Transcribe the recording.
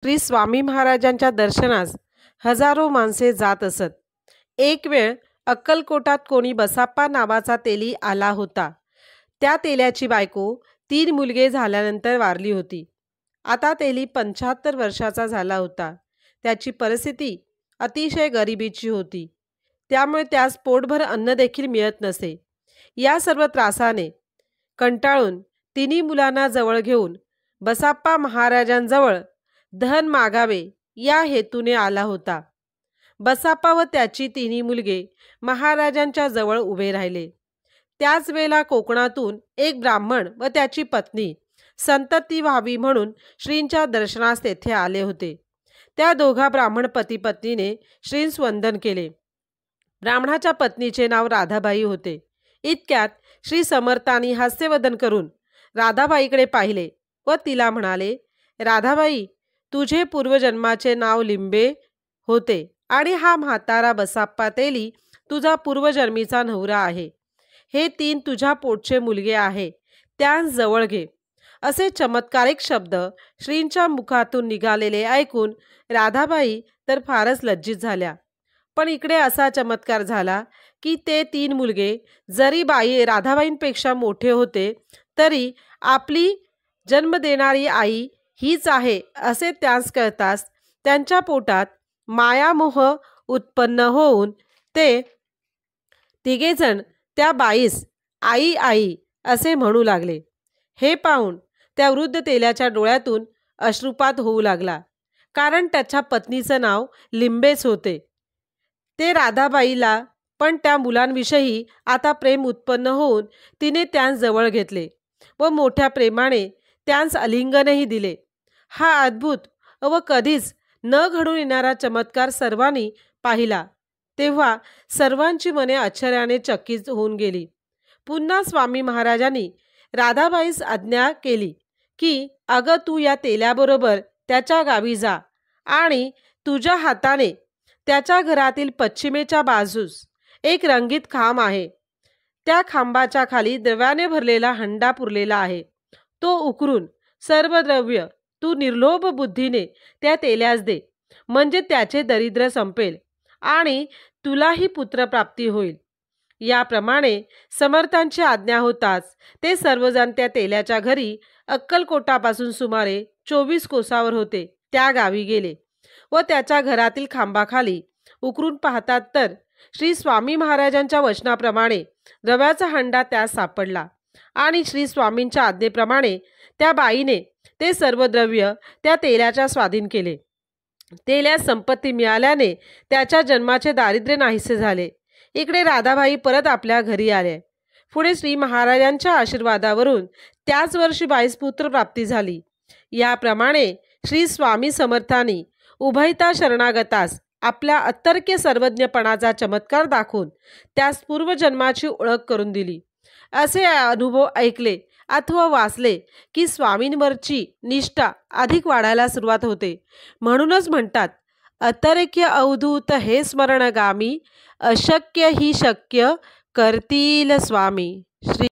श्री स्वामी महाराजांच्या दर्शनास हजारो माणसे जात असत. एक वेळ अक्कलकोटात कोणी बसाप्पा नावाचा तेली आला होता. त्या तेल्याची बायको 3 मुलगे झाल्यानंतर वारली होती. आता तेली 75 वर्षाचा झाला होता. त्याची परिस्थिती अतिशय गरिबीची होती. त्यामुळे त्यास पोटभर अन्न देखील मिळत नसे. या सर्व त्रासाने कंटाळून 3 मुलांना जवळ घेऊन बसाप्पा महाराजांजवळ धन मागावे या हेतूने आला होता. बसाप्पा व त्याची 3 मुलगे महाराजांच्या जवळ उभे राहिले. त्याच वेळेला कोकणातून एक ब्राह्मण व त्याची पत्नी संतती व्हावी म्हणून श्रींच्या दर्शनास तेथे आले होते. त्या दोघा ब्राह्मण पती पत्नीने श्रींस वंदन केले. ब्राह्मणाच्या पत्नीचे नाव राधाबाई होते. इतक्यात श्री समर्थांनी हास्यवदन करून राधाबाईकडे पाहिले व तिला म्हणाले, राधाबाई, तुझे पूर्वजन्माचे नाव लिंबे होते आणि हा म्हातारा बसाप्पा तेली तुझा पूर्वजन्मीचा नवरा आहे. हे 3 तुझ्या पोटचे मुलगे आहे, त्यांस जवळ घे. असे चमत्कारिक शब्द श्रींच्या मुखातून निघालेले ऐकून राधाबाई तर फारच लज्जित झाल्या. पण इकडे असा चमत्कार झाला की ते 3 मुलगे जरी राधाबाईंपेक्षा मोठे होते तरी आपली जन्म देणारी आई हीच आहे असे त्यांस कळताच त्यांच्या पोटात मायामोह उत्पन्न होऊन ते तिघेजण त्या बाईस आई आई असे म्हणू लागले. हे पाहून त्या वृद्ध तेल्याच्या डोळ्यातून अश्रुपात होऊ लागला, कारण त्याच्या पत्नीचं नाव लिंबेच होते. ते राधाबाईला पण त्या मुलांविषयी आता प्रेम उत्पन्न होऊन तिने त्यांस जवळ घेतले व मोठ्या प्रेमाने त्यांस आलिंगनही दिले. हा अद्भुत व कधीच न घडून येणारा चमत्कार सर्वांनी पाहिला तेव्हा सर्वांची मने आश्चर्याने चकित होऊन गेली. पुन्हा स्वामी महाराजांनी राधाबाईस आज्ञा केली की अगं, तू या तेल्याबरोबर त्याच्या गावी जा आणि तुझ्या हाताने त्याच्या घरातील पश्चिमेच्या बाजूस एक रंगीत खांब आहे. त्या खांबाच्या खाली द्रव्याने भरलेला हंडा पुरलेला आहे. तो उकरून सर्व द्रव्य तू निर्लोभ बुद्धीने त्या तेल्यास दे, म्हणजे त्याचे दरिद्र संपेल आणि तुलाही पुत्रप्राप्ती होईल. याप्रमाणे समर्थांची आज्ञा होताच ते सर्वजण त्या तेल्याच्या घरी अक्कलकोटापासून सुमारे 24 कोसावर होते त्या गावी गेले व त्याच्या घरातील खांबाखाली उकरून पाहतात तर श्री स्वामी महाराजांच्या वचनाप्रमाणे द्रव्याचा हंडा त्यास सापडला आणि श्री स्वामींच्या आज्ञेप्रमाणे त्या बाईने ते सर्व द्रव्य त्या तेल्याच्या स्वाधीन केले. तेल्यास संपत्ती मिळाल्याने त्याच्या जन्माचे दारिद्र्य नाहीसे झाले. इकडे राधाबाई परत आपल्या घरी आल्या. पुढे श्री महाराजांच्या आशीर्वादावरून त्याच वर्षी 22 पुत्र प्राप्ती झाली. याप्रमाणे श्री स्वामी समर्थांनी उभयता शरणागतास आपल्या अतर्क्य सर्वज्ञपणाचा चमत्कार दाखवून त्यास पूर्वजन्माची ओळख करून दिली. असे अनुभव ऐकले अथवा वाचले की स्वामींवरची निष्ठा अधिक वाढायला सुरुवात होते. म्हणूनच म्हणतात, अतर्क्य अवधूत हे स्मरणगामी, अशक्य ही शक्य करतील स्वामी. श्री